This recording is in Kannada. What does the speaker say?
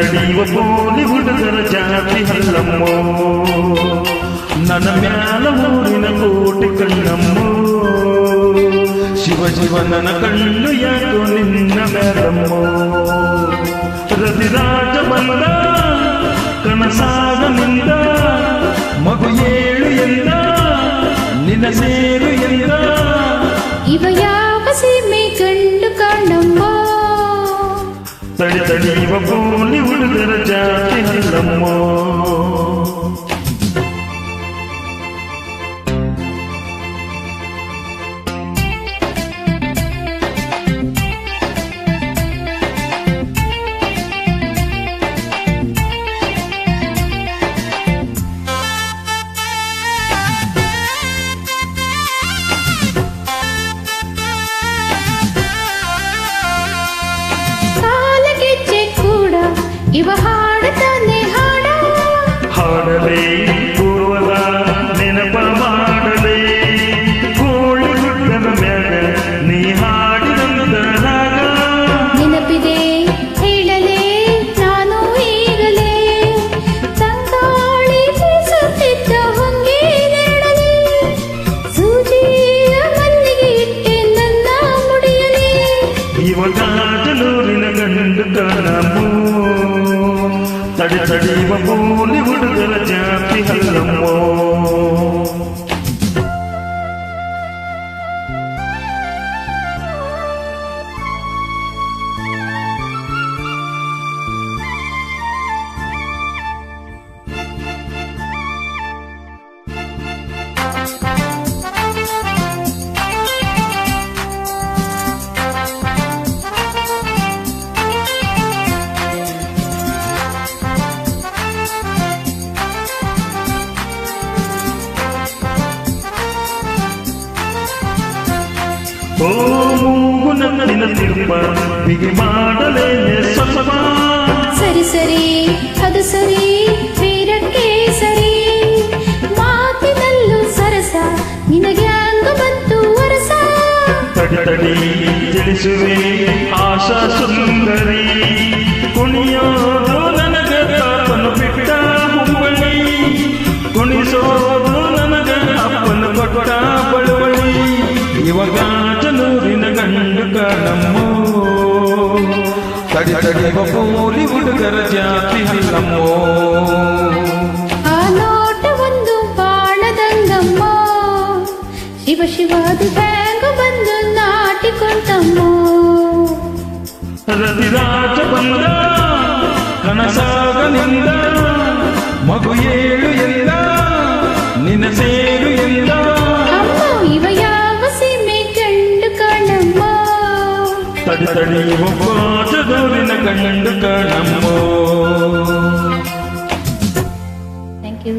ತಡಿಯುವ ಬಾಲಿವುಡ್ದರ ಜಾತಿ ಹಲ್ಲಮ್ಮೋ ನನ್ನ ಮ್ಯಾಲ ಊರಿನ ಕೋಟೆ ಕಣ್ಣಮ್ಮೋ ಶಿವ ಶಿವ ನನ್ನ ಕಣ್ಣು ಯಾಕೋ ನಿನ್ನ ಮ್ಯಾಲಮ್ಮೋ ರತಿರಾಜ ಬಂದ ಕನಸಾದ ನಿಂದ ಮಗು ಏಳು ಎಂದ ನಿನ್ನ ಸೇರು ಎಂದ ಇವ ಯಾವ ಸೀಮೆ ಕಂಡು ಕಾಣಮ್ಮೋ ತಡಿಯುವ ಬಾಲಿವುಡ್ದರ ಜಾತಿ ಹಲ್ಲಮ್ಮೋ ಇವ ಹಾಡತಾನೆ ಹಾಡಲೇ ಪೂರ್ವದ ನೆನಪ ಮಾಡಲೇ ಕೋಳಿ ಗುಡ್ಡದ ಮ್ಯಾಗ ನೀ ಹಾಡಿದಂತ ರಾಗ ನೆನಪಿದೆ ಹೇಳಲೇ ನಾನು ಈಗಲೇ ತಂಗಾಳಿ ಬೀಸುತ್ತಿದ್ದ ಹೊಂಗೆ ನೆರಳಲೇ ಸೂಜಿಯ ಮಲ್ಲಿಗೆ ಇಟ್ಟೆ ನನ್ನ ಮುಡಿಯಲೇ ಇವ ಕಾಜಲೂರಿನ ಗಂಡು ಕಾಣಮ್ಮೋ ತಡಿಯುವ ಬಾಲಿವುಡ್ದರ ಜಾತಿ ಹಲ್ಲಮ್ಮೋ ಓ ಮೂಗು ನನ್ನ ತಿರುಪ ಬಿಗಿ ಮಾಡಲೇ ಸ್ವಲ್ಪ ಸರಿ ಸರಿ ಅದು ಸರಿ ವೀರಕ್ಕೆ ಸರಿ ಮಾತಿನಲ್ಲೂ ಸರಸ ನಿನಗೆ ಅಂಗ ಬಂತು ವರಸ ತಡಿ ತಿಳಿಸುವೆ ಆಶಾ ಸುಂದರಿ ಕುಣಿಯೋದು ನನಗೆ ತಾಪನು ಬಿಟ್ಟ ಹುಬ್ಬಳ್ಳಿ ಕುಣಿಸೋದು ನನಗೆ ಅಪ್ಪನ ಕೊಟ್ಟ ಬಳುವಳಿ ಇವಾಗ ಜನೂರಿನ ಗಂಡು ಕಾಣಮ್ಮೋ ತಡಿಯುವ ಬಾಲಿವುಡ್ದರ ಜಾತಿ ಹಲ್ಲಮ್ಮೋ ಆ ನೋಟ ಒಂದು ಬಾಣದಂಗಮ್ಮೋ ಶಿವ ಶಿವಾದು ಬ್ಯಾಂಗ ಬಂದು ನಾಟಿಕೊಂಡಮ್ಮೋ ರತಿರಾಜ ಬಂದ ಕನಸಾದ ನಿಂದ ಮಗು ಏಳು ಎಂದ ನಿನ್ನ ಸೇರು ಎಂದ ಅಮ್ಮೋ ಇವ ಯಾವ ಸೀಮೆ ಕಂಡು ಕಾಣಮ್ಮೋ ತಡಿಯುವ ಬಾಜದೂರಿನ ಗಂಡು ಕಾಣಮ್ಮೋ ಥ್ಯಾಂಕ್ ಯು.